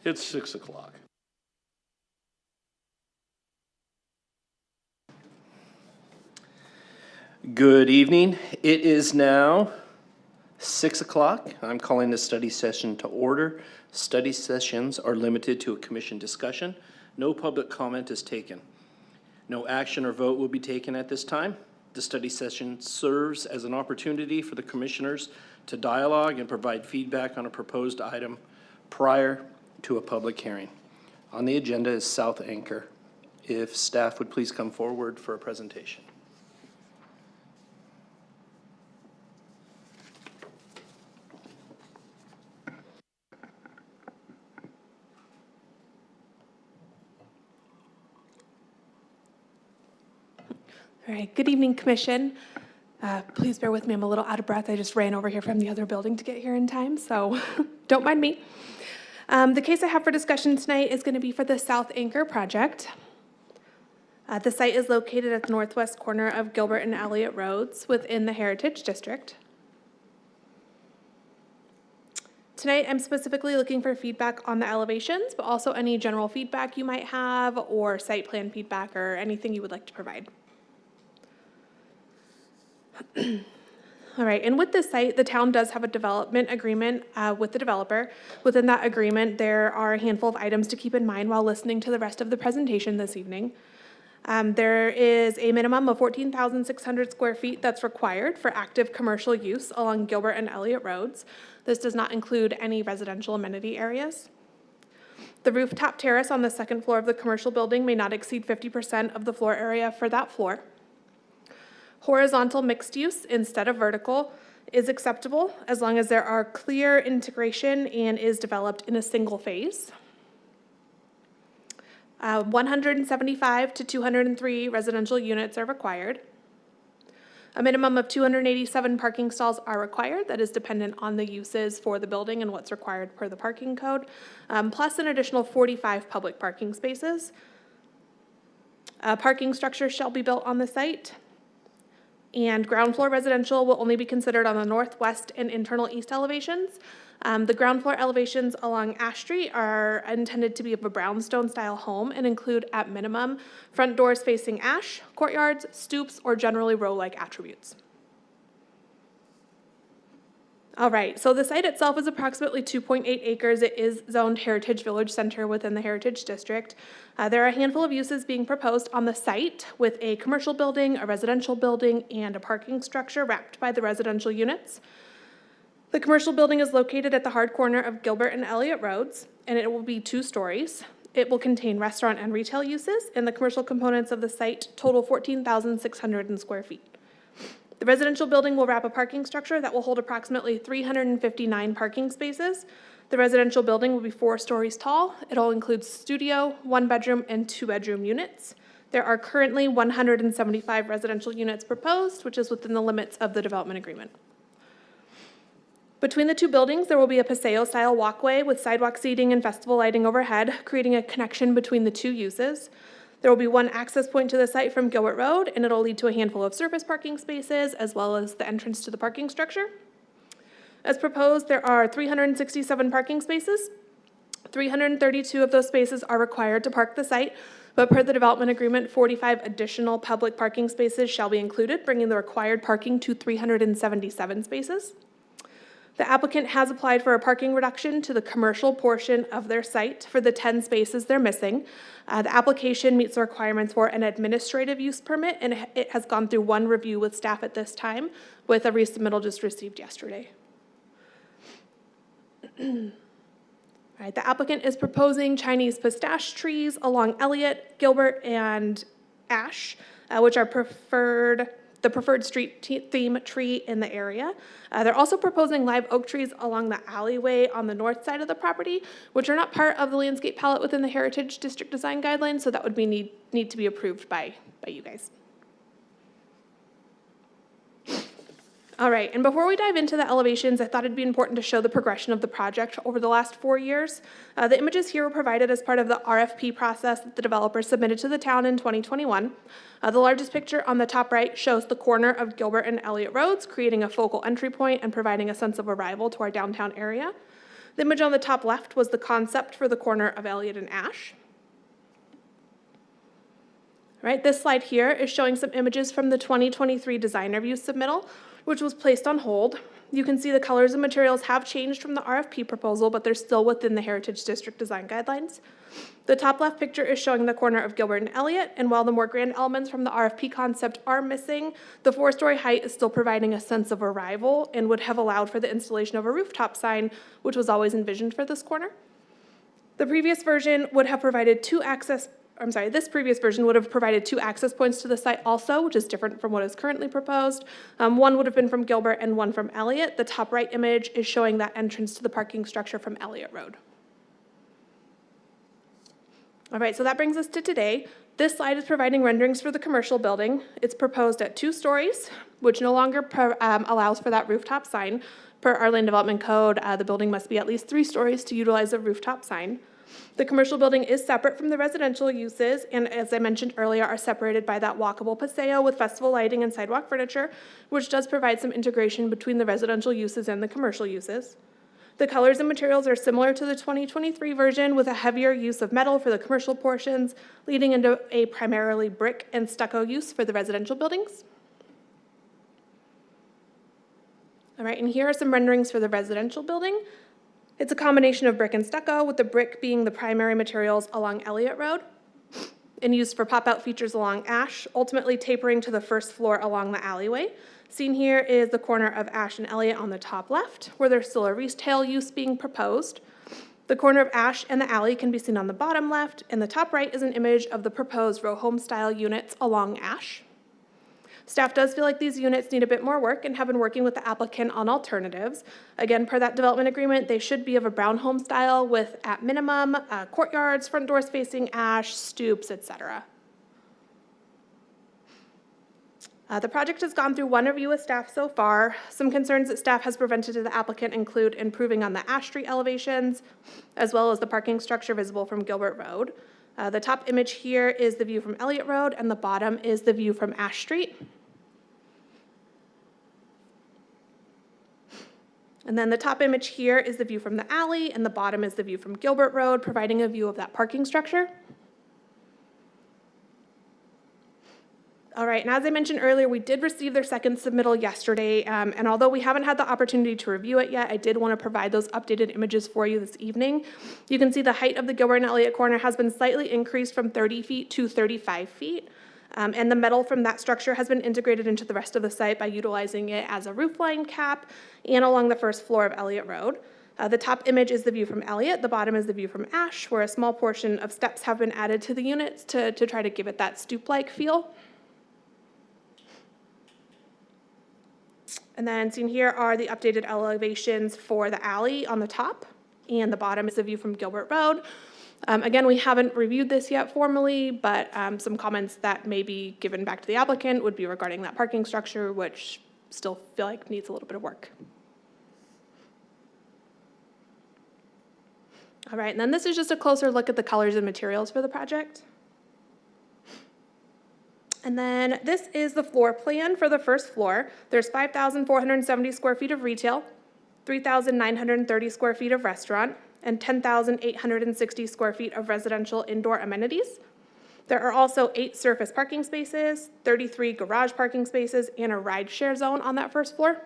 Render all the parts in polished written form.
It's 6 o'clock. Good evening. It is now 6 o'clock. I'm calling the study session to order. Study sessions are limited to a commission discussion. No public comment is taken. No action or vote will be taken at this time. The study session serves as an opportunity for the commissioners to dialogue and provide feedback on a proposed item prior to a public hearing. On the agenda is South Anchor. If staff would please come forward for a presentation. All right, good evening, Commission. Please bear with me, I'm a little out of breath. I just ran over here from the other building to get here in time, so don't mind me. The case I have for discussion tonight is going to be for the South Anchor project. The site is located at the northwest corner of Gilbert and Elliott Roads within the Heritage District. Tonight, I'm specifically looking for feedback on the elevations, but also any general feedback you might have or site plan feedback or anything you would like to provide. All right, and with this site, the town does have a development agreement with the developer. Within that agreement, there are a handful of items to keep in mind while listening to the rest of the presentation this evening. There is a minimum of 14,600 square feet that's required for active commercial use along Gilbert and Elliott Roads. This does not include any residential amenity areas. The rooftop terrace on the second floor of the commercial building may not exceed 50% of the floor area for that floor. Horizontal mixed use instead of vertical is acceptable as long as there are clear integration and is developed in a single phase. 175 to 203 residential units are required. A minimum of 287 parking stalls are required. That is dependent on the uses for the building and what's required per the parking code, plus an additional 45 public parking spaces. Parking structures shall be built on the site. And ground floor residential will only be considered on the northwest and internal east elevations. The ground floor elevations along Ash Street are intended to be of a brownstone style home and include at minimum front doors facing ash, courtyards, stoops, or generally row-like attributes. All right, so the site itself is approximately 2.8 acres. It is zoned Heritage Village Center within the Heritage District. There are a handful of uses being proposed on the site with a commercial building, a residential building, and a parking structure wrapped by the residential units. The commercial building is located at the hard corner of Gilbert and Elliott Roads, and it will be 2 stories. It will contain restaurant and retail uses, and the commercial components of the site total 14,600 square feet. The residential building will wrap a parking structure that will hold approximately 359 parking spaces. The residential building will be 4 stories tall. It'll include studio, 1-bedroom, and 2-bedroom units. There are currently 175 residential units proposed, which is within the limits of the development agreement. Between the 2 buildings, there will be a Paseo-style walkway with sidewalk seating and festival lighting overhead, creating a connection between the 2 uses. There will be 1 access point to the site from Gilbert Road, and it'll lead to a handful of surface parking spaces, as well as the entrance to the parking structure. As proposed, there are 367 parking spaces. 332 of those spaces are required to park the site, but per the development agreement, 45 additional public parking spaces shall be included, bringing the required parking to 377 spaces. The applicant has applied for a parking reduction to the commercial portion of their site for the 10 spaces they're missing. The application meets the requirements for an administrative use permit, and it has gone through 1 review with staff at this time, with a resubmittal just received yesterday. All right, the applicant is proposing Chinese pistache trees along Elliott, Gilbert, and Ash, which are the preferred street theme tree in the area. They're also proposing live oak trees along the alleyway on the north side of the property, which are not part of the landscape palette within the Heritage District Design Guidelines, so that would be need to be approved by you guys. All right, and before we dive into the elevations, I thought it'd be important to show the progression of the project over the last 4 years. The images here were provided as part of the RFP process that the developer submitted to the town in 2021. The largest picture on the top right shows the corner of Gilbert and Elliott Roads, creating a focal entry point and providing a sense of arrival to our downtown area. The image on the top left was the concept for the corner of Elliott and Ash. Right, this slide here is showing some images from the 2023 design review submittal, which was placed on hold. You can see the colors and materials have changed from the RFP proposal, but they're still within the Heritage District design guidelines. The top left picture is showing the corner of Gilbert and Elliott, and while the more grand elements from the RFP concept are missing, the 4-story height is still providing a sense of arrival and would have allowed for the installation of a rooftop sign, which was always envisioned for this corner. The previous version would have provided this previous version would have provided 2 access points to the site also, which is different from what is currently proposed. One would have been from Gilbert and one from Elliott. The top right image is showing that entrance to the parking structure from Elliott Road. All right, so that brings us to today. This slide is providing renderings for the commercial building. It's proposed at 2 stories, which no longer allows for that rooftop sign. Per our land development code, the building must be at least 3 stories to utilize a rooftop sign. The commercial building is separate from the residential uses, and as I mentioned earlier, are separated by that walkable paseo with festival lighting and sidewalk furniture, which does provide some integration between the residential uses and the commercial uses. The colors and materials are similar to the 2023 version, with a heavier use of metal for the commercial portions, leading into a primarily brick and stucco use for the residential buildings. All right, and here are some renderings for the residential building. It's a combination of brick and stucco, with the brick being the primary materials along Elliott Road and used for pop-out features along Ash, ultimately tapering to the first floor along the alleyway. Seen here is the corner of Ash and Elliott on the top left, where there's still a retail use being proposed. The corner of Ash and the alley can be seen on the bottom left, and the top right is an image of the proposed row home style units along Ash. Staff does feel like these units need a bit more work and have been working with the applicant on alternatives. Again, per that development agreement, they should be of a brown home style with, at minimum, courtyards, front doors facing Ash, stoops, etc. The project has gone through 1 review with staff so far. Some concerns that staff has presented to the applicant include improving on the Ash Street elevations, as well as the parking structure visible from Gilbert Road. The top image here is the view from Elliott Road, and the bottom is the view from Ash Street. And then the top image here is the view from the alley, and the bottom is the view from Gilbert Road, providing a view of that parking structure. All right, and as I mentioned earlier, we did receive their second submittal yesterday, and although we haven't had the opportunity to review it yet, I did want to provide those updated images for you this evening. You can see the height of the Gilbert and Elliott corner has been slightly increased from 30 feet to 35 feet. And the metal from that structure has been integrated into the rest of the site by utilizing it as a roofline cap and along the first floor of Elliott Road. The top image is the view from Elliott, the bottom is the view from Ash, where a small portion of steps have been added to the units to try to give it that stoop-like feel. And then seen here are the updated elevations for the alley on the top, and the bottom is the view from Gilbert Road. Again, we haven't reviewed this yet formally, but some comments that may be given back to the applicant would be regarding that parking structure, which still feel like needs a little bit of work. All right, and then this is just a closer look at the colors and materials for the project. And then this is the floor plan for the first floor. There's 5,470 square feet of retail, 3,930 square feet of restaurant, and 10,860 square feet of residential indoor amenities. There are also 8 surface parking spaces, 33 garage parking spaces, and a ride share zone on that first floor.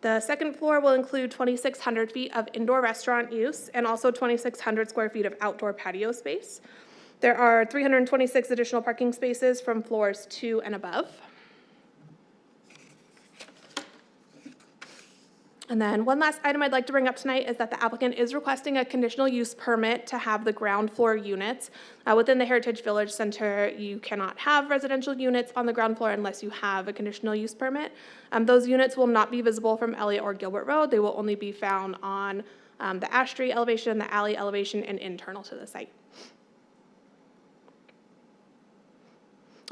The second floor will include 2,600 feet of indoor restaurant use and also 2,600 square feet of outdoor patio space. There are 326 additional parking spaces from floors 2 and above. And then one last item I'd like to bring up tonight is that the applicant is requesting a conditional use permit to have the ground floor units. Within the Heritage Village Center, you cannot have residential units on the ground floor unless you have a conditional use permit. Those units will not be visible from Elliott or Gilbert Road. They will only be found on the Ash Street elevation, the alley elevation, and internal to the site.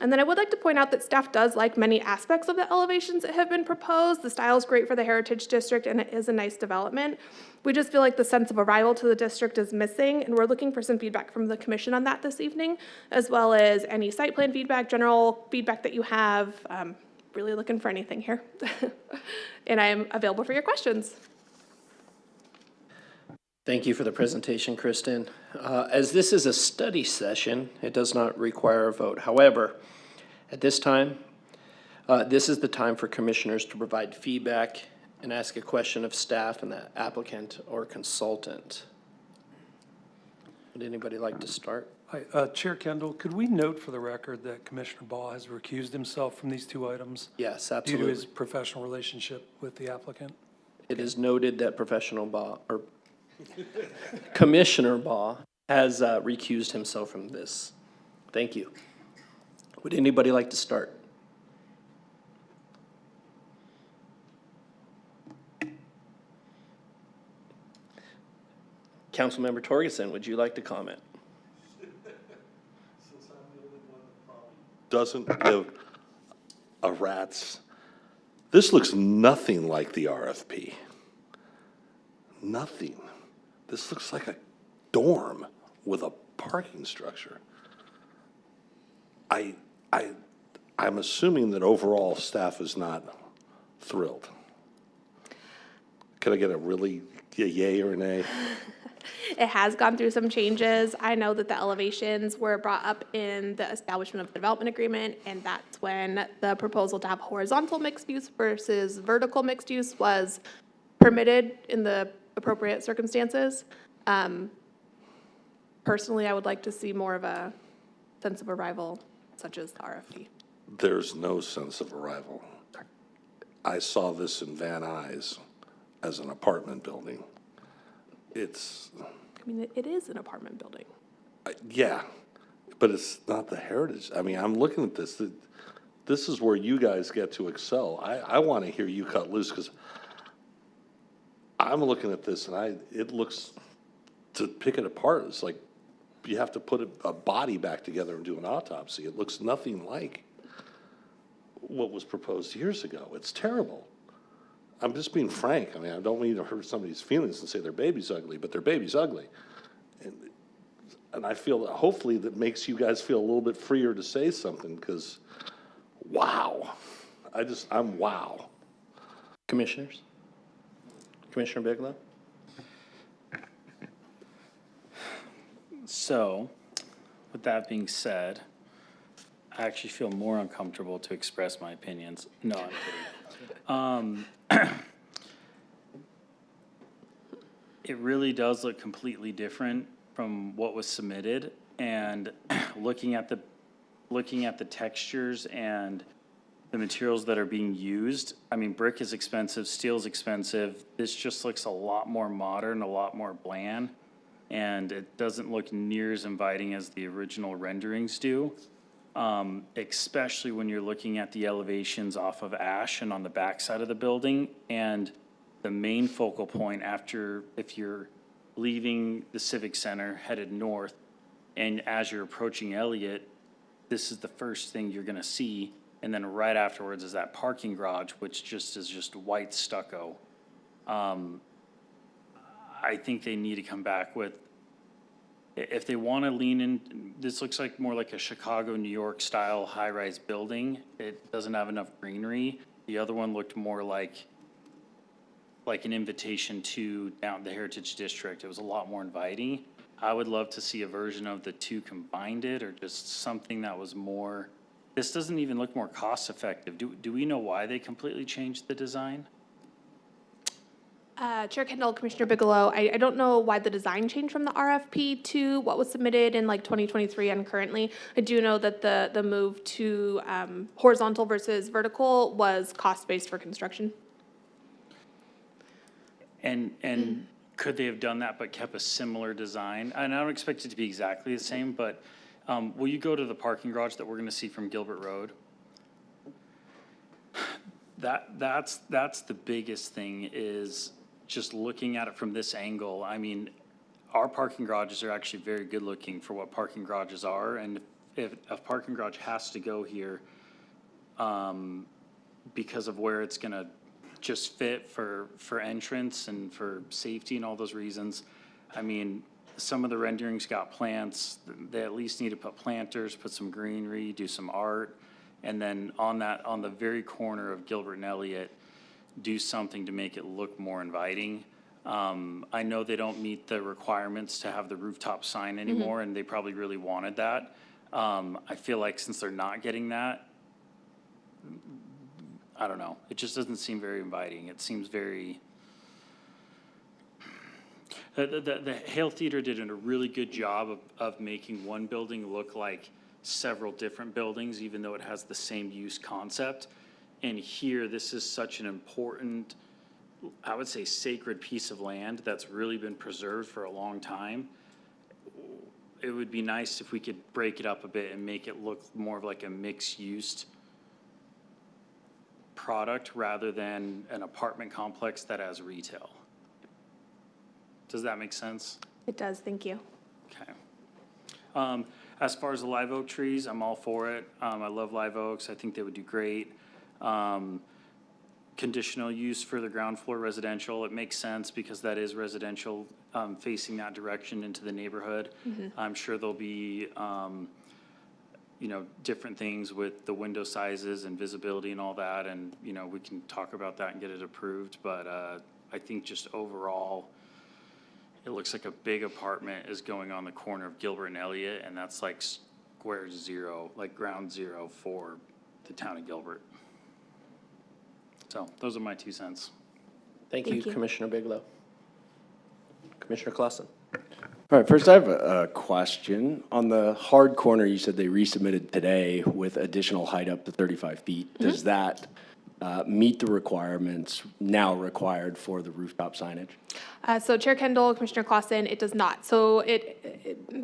And then I would like to point out that staff does like many aspects of the elevations that have been proposed. The style is great for the Heritage District, and it is a nice development. We just feel like the sense of arrival to the district is missing, and we're looking for some feedback from the commission on that this evening, as well as any site plan feedback, general feedback that you have, really looking for anything here. And I am available for your questions. Thank you for the presentation, Kristen. As this is a study session, it does not require a vote. However, at this time, this is the time for commissioners to provide feedback and ask a question of staff and the applicant or consultant. Would anybody like to start? Hi, Chair Kendall, could we note for the record that Commissioner Ball has recused himself from these two items Yes, due to absolutely. his professional relationship with the applicant? It is noted that Commissioner Baugh has recused himself from this. Thank you. Would anybody like to start? Councilmember Torgerson, would you like to comment? Doesn't give a rat's. This looks nothing like the RFP. Nothing. This looks like a dorm with a parking structure. I'm assuming that overall staff is not thrilled. Could I get a yay or a nay? It has gone through some changes. I know that the elevations were brought up in the establishment of the development agreement, and that's when the proposal to have horizontal mixed use versus vertical mixed use was permitted in the appropriate circumstances. Personally, I would like to see more of a sense of arrival, such as the RFP. There's no sense of arrival. I saw this in Van Nuys as an apartment building. It's, I mean, it is an apartment building. yeah, but it's not the heritage. I mean, I'm looking at this. This is where you guys get to excel. I want to hear you cut loose because I'm looking at this and it looks, to pick it apart, it's like you have to put a body back together and do an autopsy. It looks nothing like what was proposed years ago. It's terrible. I'm just being frank. I mean, I don't mean to hurt somebody's feelings and say their baby's ugly, but their baby's ugly. And I feel that hopefully that makes you guys feel a little bit freer to say something because, wow. I'm wow. Commissioners? Commissioner Bigelow? So, with that being said, I actually feel more uncomfortable to express my opinions. No, I'm kidding. It really does look completely different from what was submitted, and looking at the textures and the materials that are being used, I mean, brick is expensive, steel is expensive. This just looks a lot more modern, a lot more bland, and it doesn't look near as inviting as the original renderings do. Especially when you're looking at the elevations off of Ash and on the backside of the building, and the main focal point if you're leaving the Civic Center headed north, and as you're approaching Elliott, this is the first thing you're gonna see, and then right afterwards is that parking garage, which is just white stucco. I think they need to come back with, if they want to lean in, this looks like more like a Chicago, New York style high-rise building. It doesn't have enough greenery. The other one looked more like an invitation to down the Heritage District. It was a lot more inviting. I would love to see a version of the two combined it, or just something that was more, this doesn't even look more cost effective. Do we know why they completely changed the design? Chair Kendall, Commissioner Bigelow, I don't know why the design changed from the RFP to what was submitted in like 2023 and currently. I do know that the move to horizontal versus vertical was cost-based for construction. And could they have done that but kept a similar design? And I don't expect it to be exactly the same, but will you go to the parking garage that we're gonna see from Gilbert Road? That's the biggest thing, is just looking at it from this angle. I mean, our parking garages are actually very good looking for what parking garages are, and if a parking garage has to go here because of where it's gonna just fit for entrance and for safety and all those reasons, I mean, some of the renderings got plants. They at least need to put planters, put some greenery, do some art. And then on the very corner of Gilbert and Elliott, do something to make it look more inviting. I know they don't meet the requirements to have the rooftop sign anymore, and they probably really wanted that. I feel like since they're not getting that, I don't know, it just doesn't seem very inviting. It seems very, the Hale Theater did a really good job of making one building look like several different buildings, even though it has the same use concept. And here, this is such an important, I would say, sacred piece of land that's really been preserved for a long time. It would be nice if we could break it up a bit and make it look more of like a mixed-use product rather than an apartment complex that has retail. Does that make sense? It does, thank you. Okay. As far as the live oak trees, I'm all for it. I love live oaks. I think they would do great. Conditional use for the ground floor residential, it makes sense because that is residential, facing that direction into the neighborhood. I'm sure there'll be, you know, different things with the window sizes and visibility and all that, and, you know, we can talk about that and get it approved, but, I think just overall, it looks like a big apartment is going on the corner of Gilbert and Elliott, and that's like square zero, like ground zero for the town of Gilbert. So those are my 2 cents. Thank you, Thank you. Commissioner Bigelow. Commissioner Clausen. All right, first I have a question. On the hard corner, you said they resubmitted today with additional height up to 35 feet. Does that meet the requirements now required for the rooftop signage? So Chair Kendall, Commissioner Clausen, it does not. So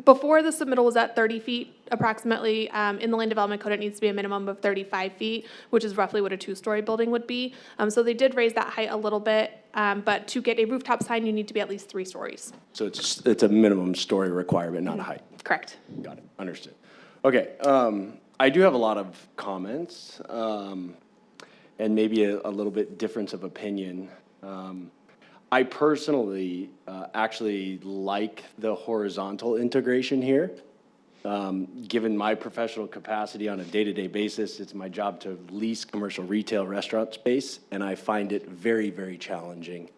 before the submittal was at 30 feet approximately. In the land development code, it needs to be a minimum of 35 feet, which is roughly what a 2-story building would be. So they did raise that height a little bit, but to get a rooftop sign, you need to be at least 3 stories. So it's a minimum story requirement, not a height. Correct. Got it, understood. Okay, I do have a lot of comments, and maybe a little bit difference of opinion. I personally actually like the horizontal integration here. Given my professional capacity on a day-to-day basis, it's my job to lease commercial retail restaurant space, and I find it very, very challenging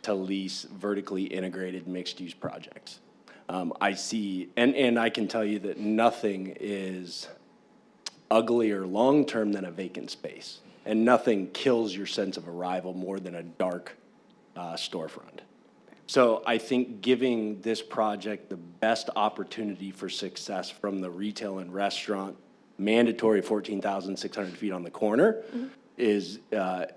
to lease vertically integrated mixed-use projects. I see, and I can tell you that nothing is uglier long-term than a vacant space, and nothing kills your sense of arrival more than a dark storefront. So I think giving this project the best opportunity for success from the retail and restaurant, mandatory 14,600 feet on the corner, is a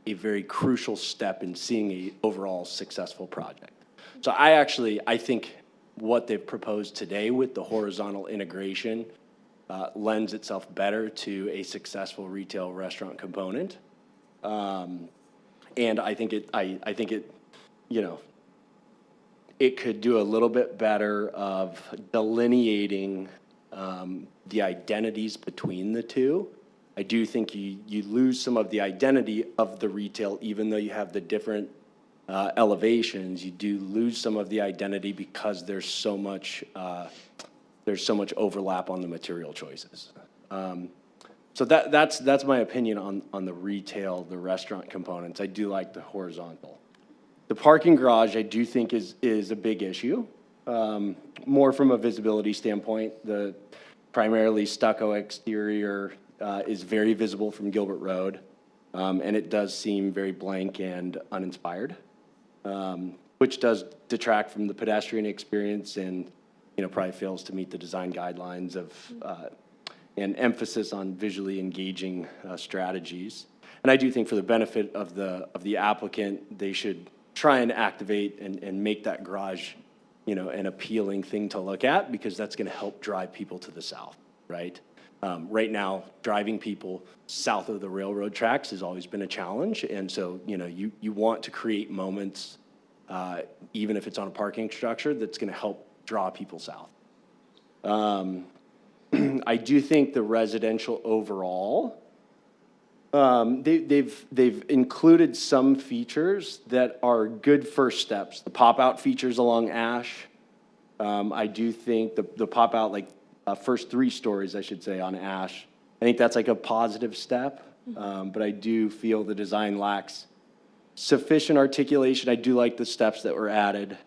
very crucial step in seeing a overall successful project. So I think what they've proposed today with the horizontal integration lends itself better to a successful retail restaurant component. And I think it, you know, it could do a little bit better of delineating the identities between the two. I do think you lose some of the identity of the retail, even though you have the different elevations. You do lose some of the identity because there's so much overlap on the material choices. So that's my opinion on the retail, the restaurant components. I do like the horizontal. The parking garage, I do think is a big issue, more from a visibility standpoint. The primarily stucco exterior is very visible from Gilbert Road, and it does seem very blank and uninspired, which does detract from the pedestrian experience and, you know, probably fails to meet the design guidelines of and emphasis on visually engaging strategies. And I do think for the benefit of the applicant, they should try and activate and make that garage, you know, an appealing thing to look at, because that's going to help drive people to the south, right? Right now, driving people south of the railroad tracks has always been a challenge, and so, you know, you want to create moments, even if it's on a parking structure, that's going to help draw people south. I do think the residential overall, they've included some features that are good first steps. The pop-out features along Ash. I do think the pop-out, like first 3 stories, I should say, on Ash I think that's like a positive step, but I do feel the design lacks sufficient articulation. I do like the steps that were added.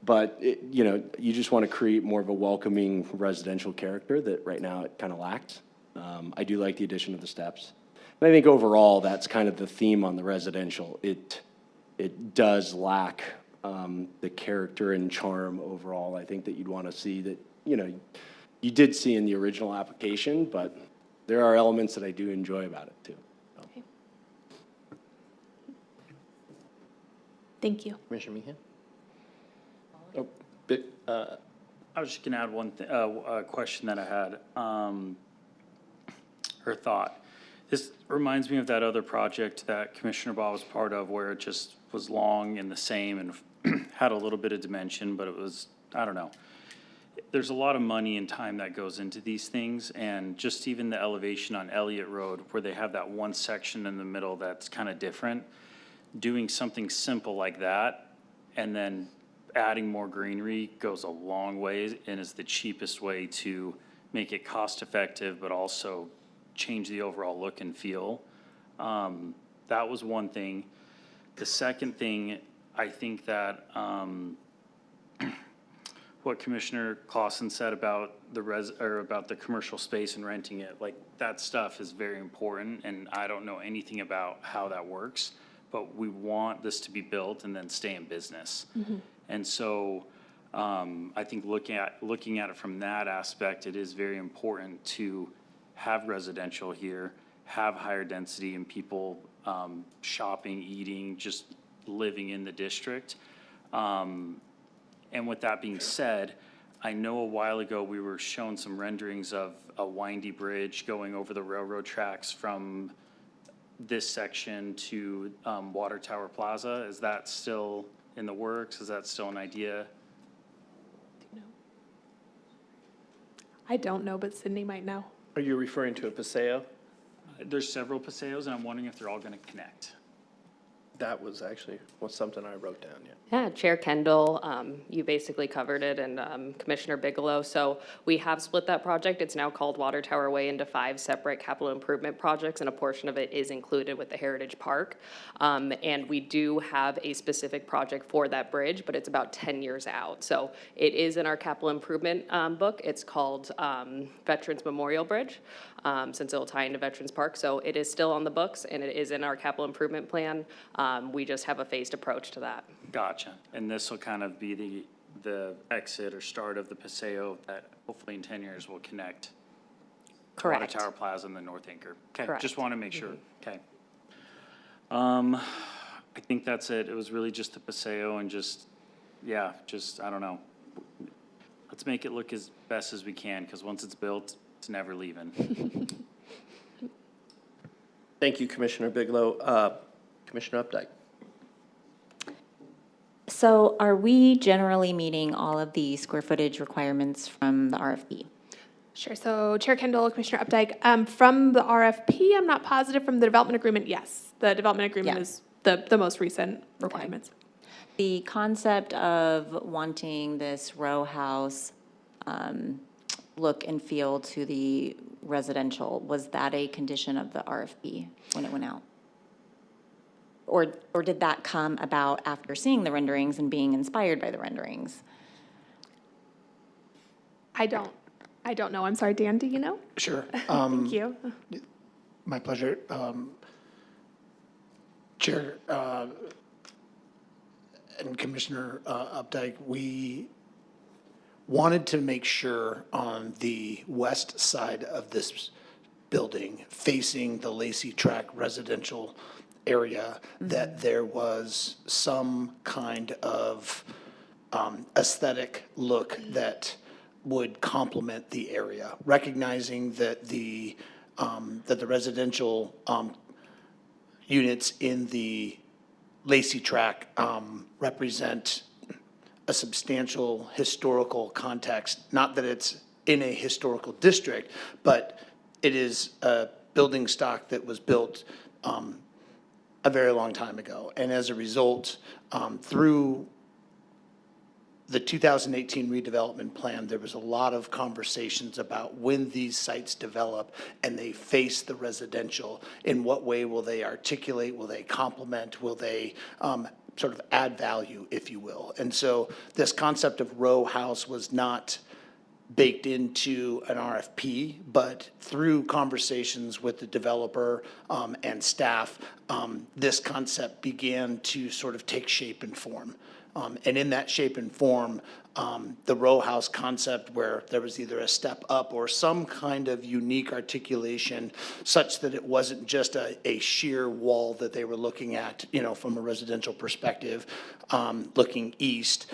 But, you just want to create more of a welcoming residential character that right now it kind of lacks. I do like the addition of the steps. And I think overall, that's kind of the theme on the residential. It does lack the character and charm overall. I think that you'd want to see that, you did see in the original application, but there are elements that I do enjoy about it too. Okay. Thank you. Commissioner Meehan? I was just gonna add one a question that I had, or thought. This reminds me of that other project that Commissioner Ball was part of, where it just was long and the same and had a little bit of dimension, but it was, I don't know. There's a lot of money and time that goes into these things, and just even the elevation on Elliott Road, where they have that one section in the middle that's kind of different. Doing something simple like that, and then adding more greenery goes a long way and is the cheapest way to make it cost effective, but also change the overall look and feel. That was one thing. The second thing, I think that what Commissioner Clausen said about about the commercial space and renting it, like that stuff is very important, and I don't know anything about how that works, but we want this to be built and then stay in business. And so I think looking at it from that aspect, it is very important to have residential here, have higher density and people shopping, eating, just living in the district. And with that being said, I know a while ago we were shown some renderings of a windy bridge going over the railroad tracks from this section to Water Tower Plaza. Is that still in the works? Is that still an idea? I don't know, but Sydney might know. Are you referring to a paseo? There's several paseos, and I'm wondering if they're all gonna connect. That was actually something I wrote down, yeah. Yeah, Chair Kendall, you basically covered it, and Commissioner Bigelow. So we have split that project. It's now called Water Tower Way into 5 separate capital improvement projects, and a portion of it is included with the Heritage Park. And we do have a specific project for that bridge, but it's about 10 years out. So it is in our capital improvement book. It's called Veterans Memorial Bridge, since it'll tie into Veterans Park. So it is still on the books, and it is in our capital improvement plan. We just have a phased approach to that. Gotcha. And this will kind of be the exit or start of the paseo that hopefully in 10 years will connect to Water Correct. Tower Plaza and the North Anchor. Okay, Correct. just want to make sure. Okay. I think that's it. It was really just the paseo and just, I don't know. Let's make it look as best as we can, because once it's built, it's never leaving. Thank you, Commissioner Bigelow. Commissioner Updike. So are we generally meeting all of the square footage requirements from the RFP? Sure. So Chair Kendall, Commissioner Updike, from the RFP, I'm not positive. From the development agreement, yes. The development agreement Yeah. is the most recent requirements. The concept of wanting this row house look and feel to the residential, was that a condition of the RFP when it went out? Or did that come about after seeing the renderings and being inspired by the renderings? I don't know. I'm sorry, Dan, do you know? Sure. Thank you. My pleasure. Chair and Commissioner Updike, we wanted to make sure on the west side of this building, facing the Lacey Track residential area, that there was some kind of aesthetic look that would complement the area, recognizing that the residential units in the Lacey Track represent a substantial historical context. Not that it's in a historical district, but it is a building stock that was built a very long time ago. And as a result, through the 2018 redevelopment plan, there was a lot of conversations about when these sites develop and they face the residential, in what way will they articulate, will they complement, will they sort of add value, if you will. And so this concept of row house was not baked into an RFP, but through conversations with the developer and staff, this concept began to sort of take shape and form. And in that shape and form, the row house concept, where there was either a step up or some kind of unique articulation such that it wasn't just a sheer wall that they were looking at, you know, from a residential perspective, looking east,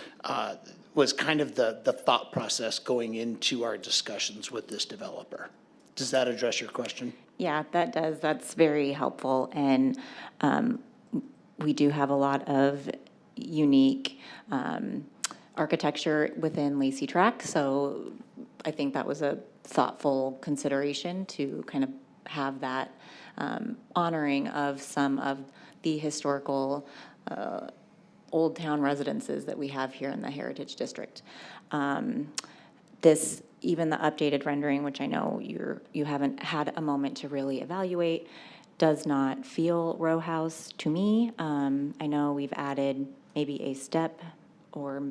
was kind of the thought process going into our discussions with this developer. Does that address your question? Yeah, that does. That's very helpful. And we do have a lot of unique architecture within Lacey Track. So I think that was a thoughtful consideration to kind of have that honoring of some of the historical old town residences that we have here in the Heritage District. Even the updated rendering, which I know you haven't had a moment to really evaluate, does not feel row house to me. I know we've added maybe a step or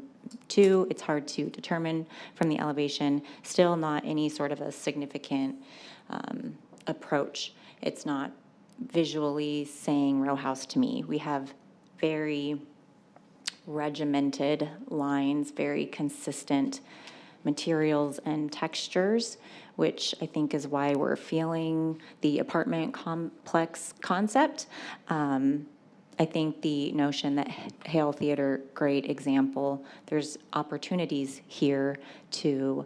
two. It's hard to determine from the elevation. Still not any sort of a significant approach. It's not visually saying row house to me. We have very regimented lines, very consistent materials and textures, which I think is why we're feeling the apartment complex concept. I think the notion that Hale Theater, great example, there's opportunities here to,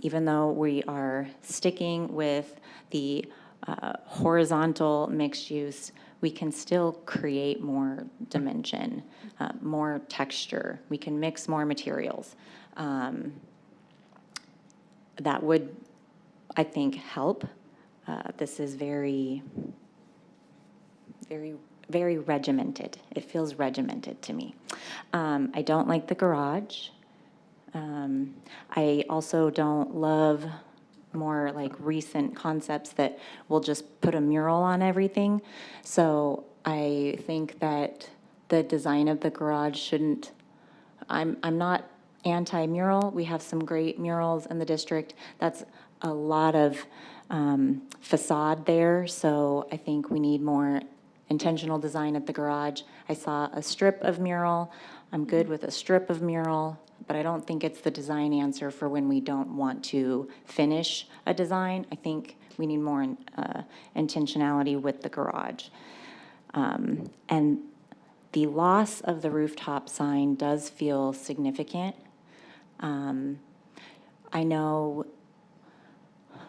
even though we are sticking with the horizontal mixed use, we can still create more dimension, more texture. We can mix more materials. That would, I think, help. This is very, very, very regimented. It feels regimented to me. I don't like the garage. I also don't love more like recent concepts that will just put a mural on everything. So I think that the design of the garage shouldn't, I'm not anti-mural. We have some great murals in the district. That's a lot of facade there. So I think we need more intentional design at the garage. I saw a strip of mural. I'm good with a strip of mural, but I don't think it's the design answer for when we don't want to finish a design. I think we need more intentionality with the garage. And the loss of the rooftop sign does feel significant. I know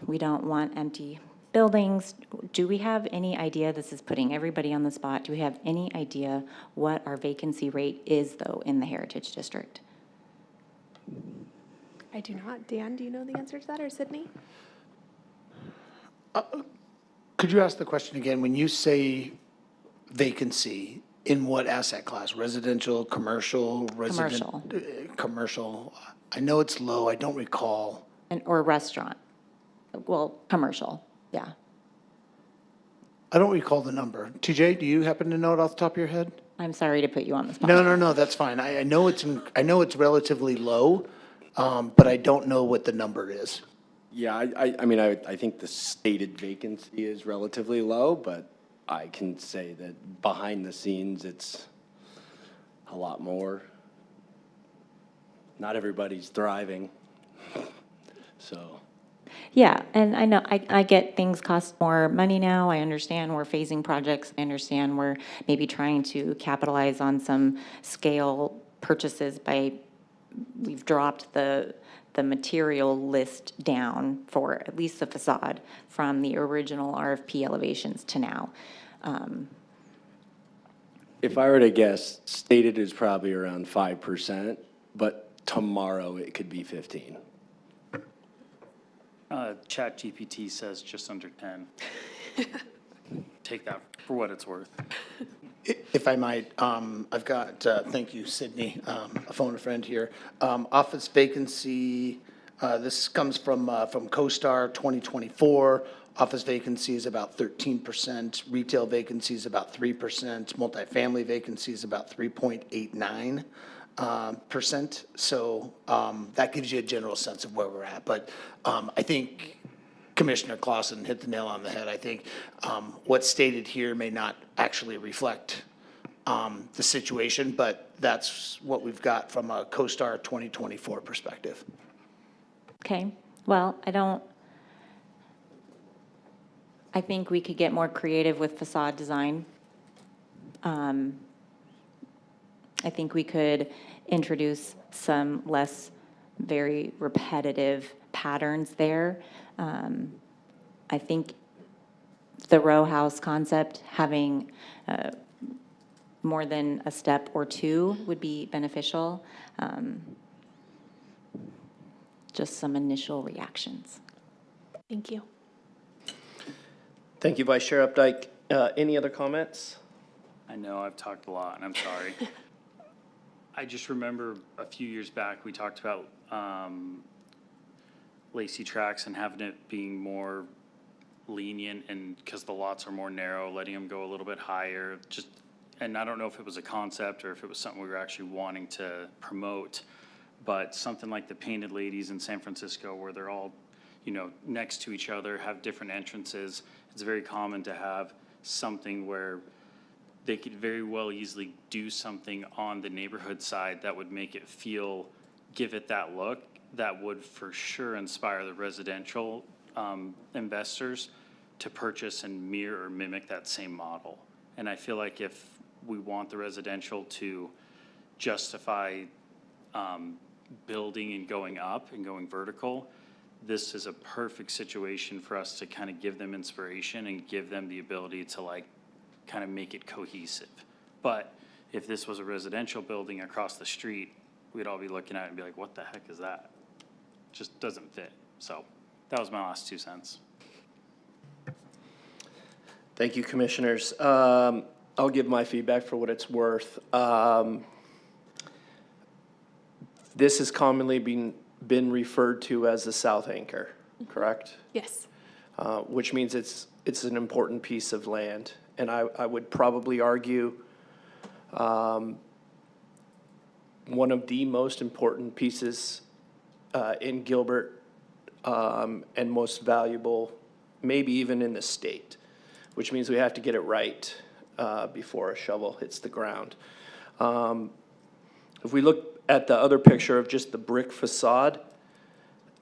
we don't want empty buildings. Do we have any idea, this is putting everybody on the spot, do we have any idea what our vacancy rate is, though, in the Heritage District? I do not. Dan, do you know the answer to that, or Sydney? Could you ask the question again? When you say vacancy, in what asset class? Residential, commercial, Commercial. Commercial. I know it's low. I don't recall. Or restaurant? Well, commercial, yeah. I don't recall the number. TJ, do you happen to know it off the top of your head? I'm sorry to put you on the spot. No, that's fine. I know it's relatively low, but I don't know what the number is. Yeah, I mean, I think the stated vacancy is relatively low, but I can say that behind the scenes, it's a lot more. Not everybody's thriving, so. Yeah, and I know, I get things cost more money now. I understand we're phasing projects. I understand we're maybe trying to capitalize on some scale purchases by, we've dropped the material list down for at least the facade from the original RFP elevations to now. If I were to guess, stated is probably around 5%, but tomorrow it could be 15. ChatGPT says just under 10. Take that for what it's worth. If I might, I've got, thank you, Sydney, a phone a friend here. Office vacancy, this comes from CoStar 2024. Office vacancy is about 13%, retail vacancy is about 3%, multifamily vacancy is about 3.89%. So that gives you a general sense of where we're at. But I think Commissioner Clausen hit the nail on the head. I think what's stated here may not actually reflect the situation, but that's what we've got from a CoStar 2024 perspective. Okay, well, I think we could get more creative with facade design. I think we could introduce some less very repetitive patterns there. I think the row house concept, having more than a step or two would be beneficial. Just some initial reactions. Thank you. Thank you, Vice Chair Updike. Any other comments? I know I've talked a lot, and I'm sorry. I just remember a few years back, we talked about Lacey tracks and having it being more lenient, and because the lots are more narrow, letting them go a little bit higher. And I don't know if it was a concept or if it was something we were actually wanting to promote, but something like the Painted Ladies in San Francisco, where they're all, next to each other, have different entrances. It's very common to have something where they could very well easily do something on the neighborhood side that would make it give it that look that would for sure inspire the residential investors to purchase and mirror or mimic that same model. And I feel like if we want the residential to justify building and going up and going vertical, this is a perfect situation for us to kind of give them inspiration and give them the ability to kind of make it cohesive. But if this was a residential building across the street, we'd all be looking at it and be like, what the heck is that? Just doesn't fit. So that was my last 2 cents. Thank you, Commissioners. I'll give my feedback for what it's worth. This has commonly been referred to as the south anchor, correct? Yes. Which means it's an important piece of land. And I would probably argue one of the most important pieces in Gilbert and most valuable, maybe even in the state, which means we have to get it right before a shovel hits the ground. If we look at the other picture of just the brick facade,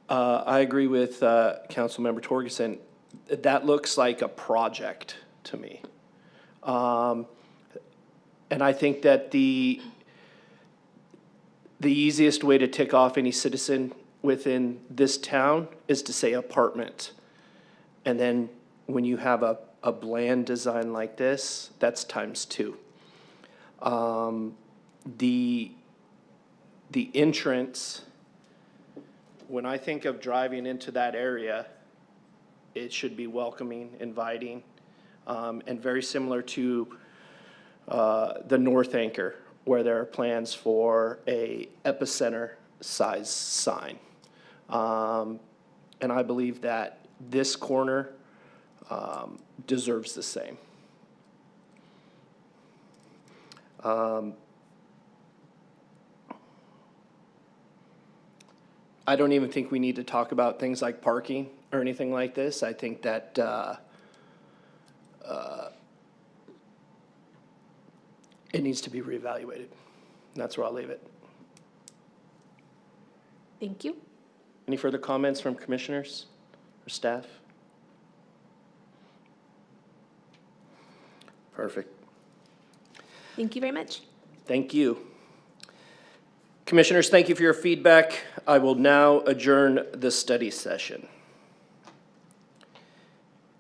I agree with Councilmember Torgerson. That looks like a project to me. And I think that the easiest way to tick off any citizen within this town is to say apartment. And then when you have a bland design like this, that's ×2. The entrance, when I think of driving into that area, it should be welcoming, inviting, and very similar to the North Anchor, where there are plans for a epicenter size sign. And I believe that this corner deserves the same. I don't even think we need to talk about things like parking or anything like this. I think that it needs to be reevaluated. That's where I'll leave it. Thank you. Any further comments from commissioners or staff? Perfect. Thank you very much. Thank you. Commissioners, thank you for your feedback. I will now adjourn the study session.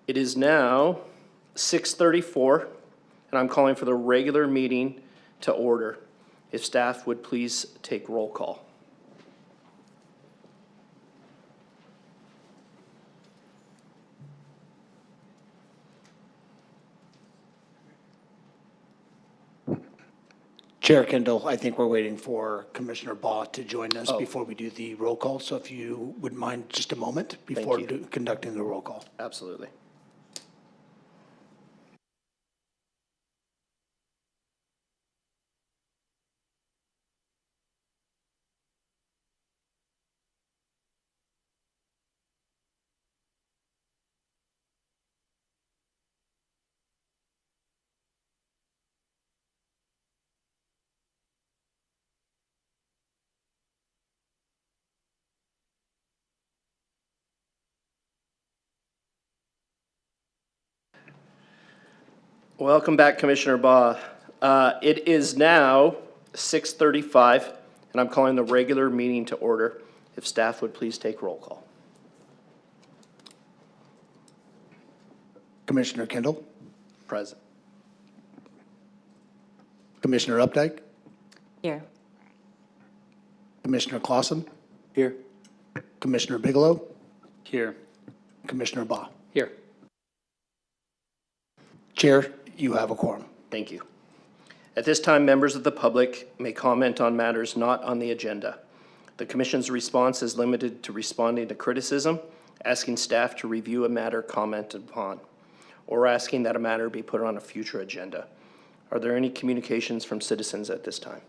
It is now 6:34, and I'm calling for the regular meeting to order. If staff would please take roll call. Chair Kendall, I think we're waiting for Commissioner Baugh to join us before we do the roll call. So if you would mind just a moment before you. conducting the roll call. Absolutely. Welcome back, Commissioner Baugh. It is now 6:35, and I'm calling the regular meeting to order. If staff would please take roll call. Commissioner Kendall, Present. Commissioner Updike, Here. Commissioner Clausen, Here. Commissioner Bigelow, Here. Commissioner Baugh. Here. Chair, you have a quorum. Thank you. At this time, members of the public may comment on matters not on the agenda. The commission's response is limited to responding to criticism, asking staff to review a matter commented upon, or asking that a matter be put on a future agenda. Are there any communications from citizens at this time?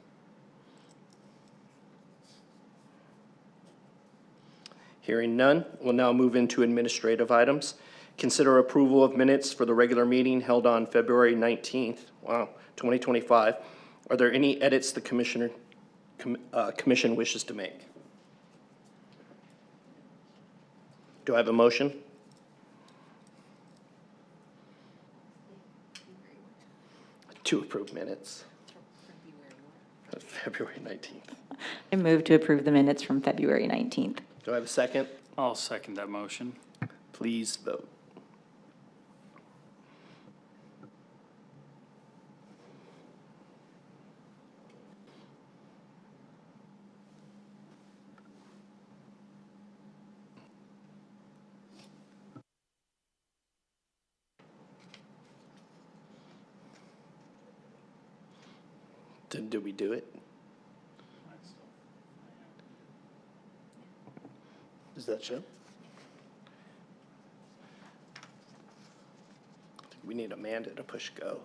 Hearing none, we'll now move into administrative items. Consider approval of minutes for the regular meeting held on February 19th, 2025. Are there any edits the commission wishes to make? Do I have a motion? To approve minutes. February 19th. I move to approve the minutes from February 19th. Do I have a second? I'll second that motion. Please vote. Did we do it? Does that show? We need Amanda to push go.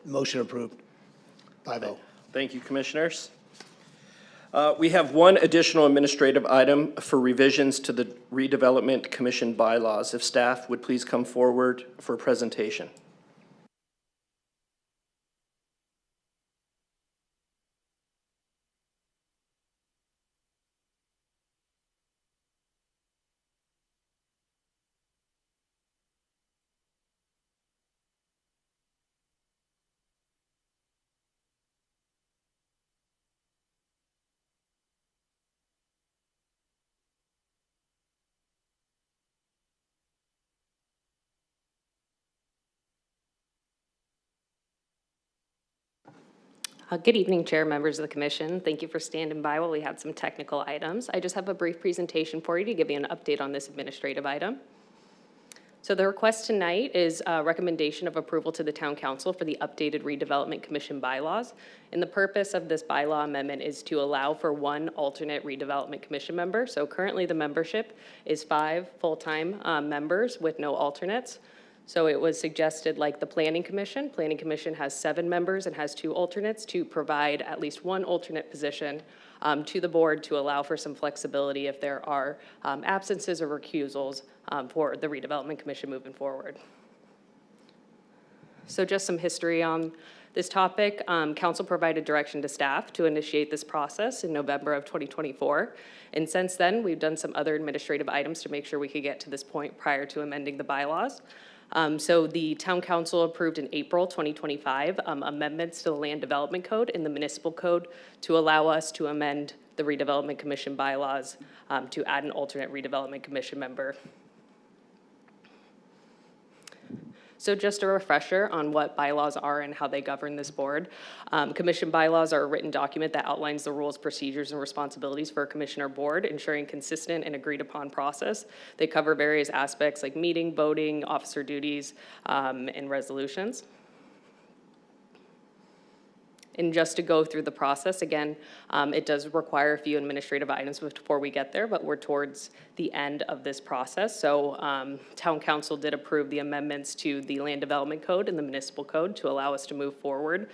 Motion approved. 5-0. Thank you, commissioners. We have one additional administrative item for revisions to the Redevelopment Commission bylaws. If staff would please come forward for presentation. Good evening, Chair, members of the Commission. Thank you for standing by while we had some technical items. I just have a brief presentation for you to give you an update on this administrative item. So the request tonight is a recommendation of approval to the Town Council for the updated Redevelopment Commission bylaws. And the purpose of this bylaw amendment is to allow for one alternate Redevelopment Commission member. So currently the membership is 5 full-time members with no alternates. So it was suggested, like the Planning Commission. Planning Commission has 7 members and has 2 alternates, to provide at least one alternate position to the board to allow for some flexibility if there are absences or recusals for the Redevelopment Commission moving forward. So just some history on this topic. Council provided direction to staff to initiate this process in November of 2024. And since then, we've done some other administrative items to make sure we could get to this point prior to amending the bylaws. So the Town Council approved in April 2025 amendments to the Land Development Code and the Municipal Code to allow us to amend the Redevelopment Commission bylaws to add an alternate Redevelopment Commission member. So just a refresher on what bylaws are and how they govern this board. Commission bylaws are a written document that outlines the rules, procedures, and responsibilities for a commission or board, ensuring consistent and agreed upon process. They cover various aspects like meeting, voting, officer duties, and resolutions. And just to go through the process, again, it does require a few administrative items before we get there, but we're towards the end of this process. So Town Council did approve the amendments to the Land Development Code and the Municipal Code to allow us to move forward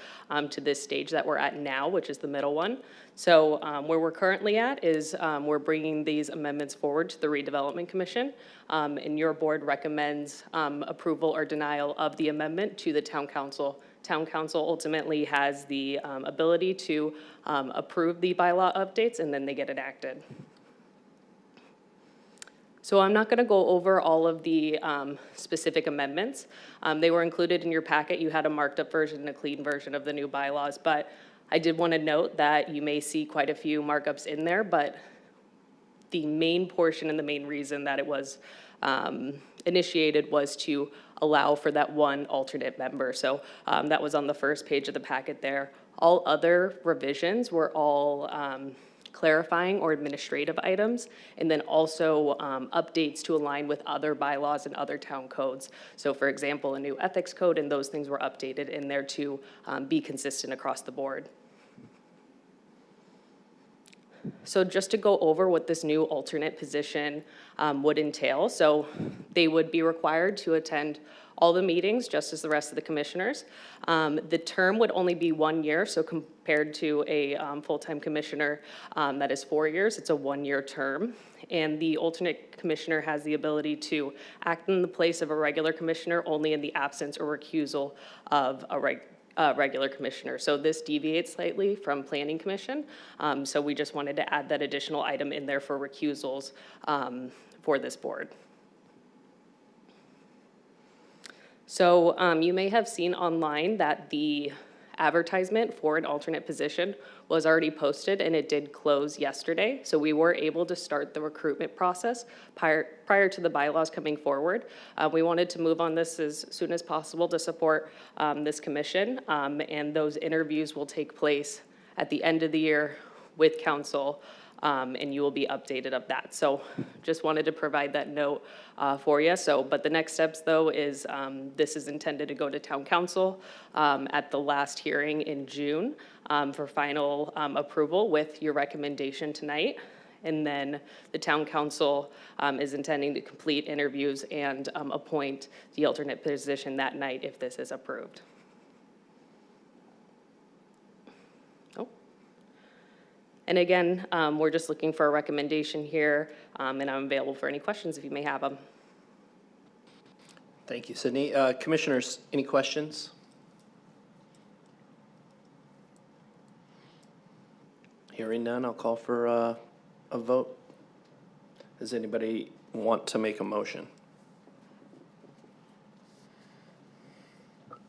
to this stage that we're at now, which is the middle one. So where we're currently at is we're bringing these amendments forward to the Redevelopment Commission, and your board recommends approval or denial of the amendment to the Town Council. Town Council ultimately has the ability to approve the bylaw updates, and then they get enacted. So I'm not going to go over all of the specific amendments. They were included in your packet. You had a marked up version and a clean version of the new bylaws, but I did want to note that you may see quite a few markups in there, but the main portion and the main reason that it was initiated was to allow for that one alternate member. So that was on the first page of the packet there. All other revisions were all clarifying or administrative items, and then also updates to align with other bylaws and other town codes. So for example, a new ethics code, and those things were updated in there to be consistent across the board. So just to go over what this new alternate position would entail. So they would be required to attend all the meetings, just as the rest of the commissioners. The term would only be 1 year, so compared to a full-time commissioner that is 4 years, it's a 1-year term. And the alternate commissioner has the ability to act in the place of a regular commissioner only in the absence or recusal of a regular commissioner. So this deviates slightly from Planning Commission. So we just wanted to add that additional item in there for recusals for this board. So you may have seen online that the advertisement for an alternate position was already posted, and it did close yesterday. So we were able to start the recruitment process prior to the bylaws coming forward. We wanted to move on this as soon as possible to support this commission, and those interviews will take place at the end of the year with council, and you will be updated of that. So just wanted to provide that note for you. So, but the next steps though is this is intended to go to town council at the last hearing in June for final approval with your recommendation tonight. And then the town council is intending to complete interviews and appoint the alternate position that night if this is approved. And again, we're just looking for a recommendation here, and I'm available for any questions if you may have them. Thank you, Sydney. Commissioners, any questions? Hearing none, I'll call for a vote. Does anybody want to make a motion?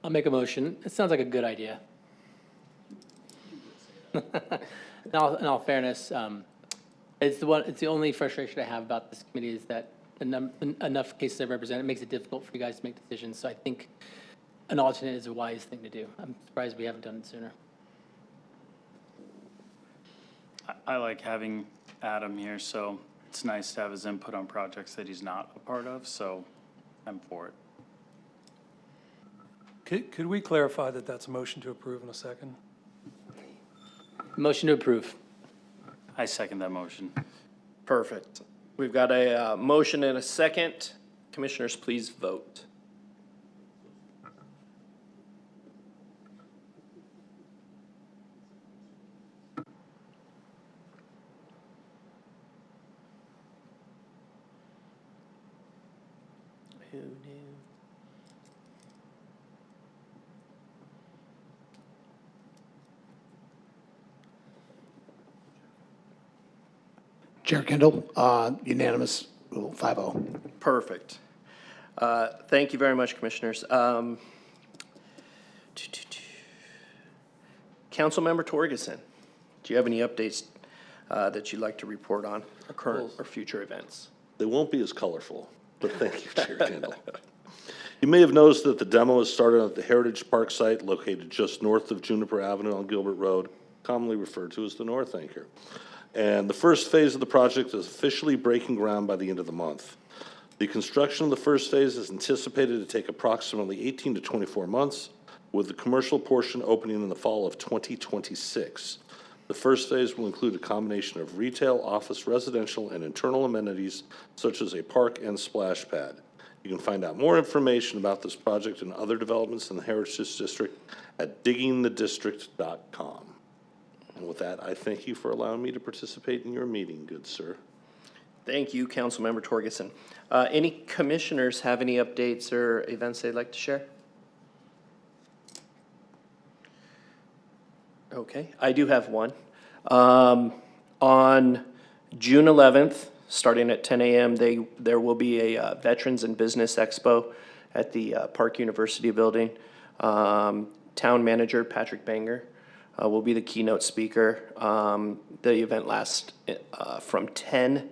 I'll make a motion. It sounds like a good idea. In all fairness, it's the only frustration I have about this committee is that enough cases I represent, it makes it difficult for you guys to make decisions. So I think an alternate is a wise thing to do. I'm surprised we haven't done it sooner. I like having Adam here, so it's nice to have his input on projects that he's not a part of, so I'm for it. Could we clarify that that's a motion to approve in a second? Motion to approve. I second that motion. Perfect. We've got a motion and a second. Commissioners, please vote. Who knew? Chair Kendall, unanimous, 5-0. Perfect. Thank you very much, Commissioners. Councilmember Torgerson, do you have any updates that you'd like to report on, or current or future events? They won't be as colorful, but thank you, Chair Kendall. You may have noticed that the demo has started at the Heritage Park site located just north of Juniper Avenue on Gilbert Road, commonly referred to as the North Anchor. And the first phase of the project is officially breaking ground by the end of the month. The construction of the first phase is anticipated to take approximately 18 to 24 months, with the commercial portion opening in the fall of 2026. The first phase will include a combination of retail, office, residential, and internal amenities such as a park and splash pad. You can find out more information about this project and other developments in the Heritage District at diggingthedistrict.com. And with that, I thank you for allowing me to participate in your meeting, good sir. Thank you, Councilmember Torgerson. Any commissioners have any updates or events they'd like to share? Okay, I do have one. On June 11th, starting at 10 a.m., there will be a Veterans and Business Expo at the Park University building. Town Manager Patrick Banger will be the keynote speaker. The event lasts from 10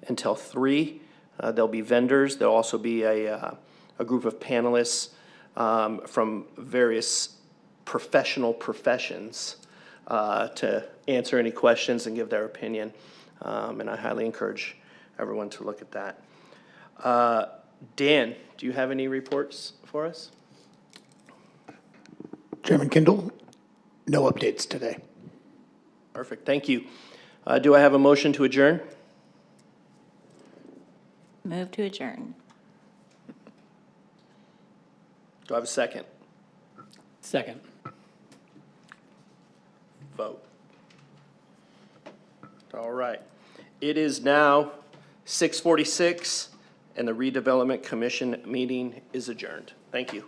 until 3. There'll be vendors. There'll also be a group of panelists from various professional professions to answer any questions and give their opinion. And I highly encourage everyone to look at that. Dan, do you have any reports for us? Chairman Kindle, no updates today. Perfect, thank you. Do I have a motion to adjourn? Move to adjourn. Do I have a second? Second. Vote. All right. It is now 6:46, and the Redevelopment Commission meeting is adjourned. Thank you.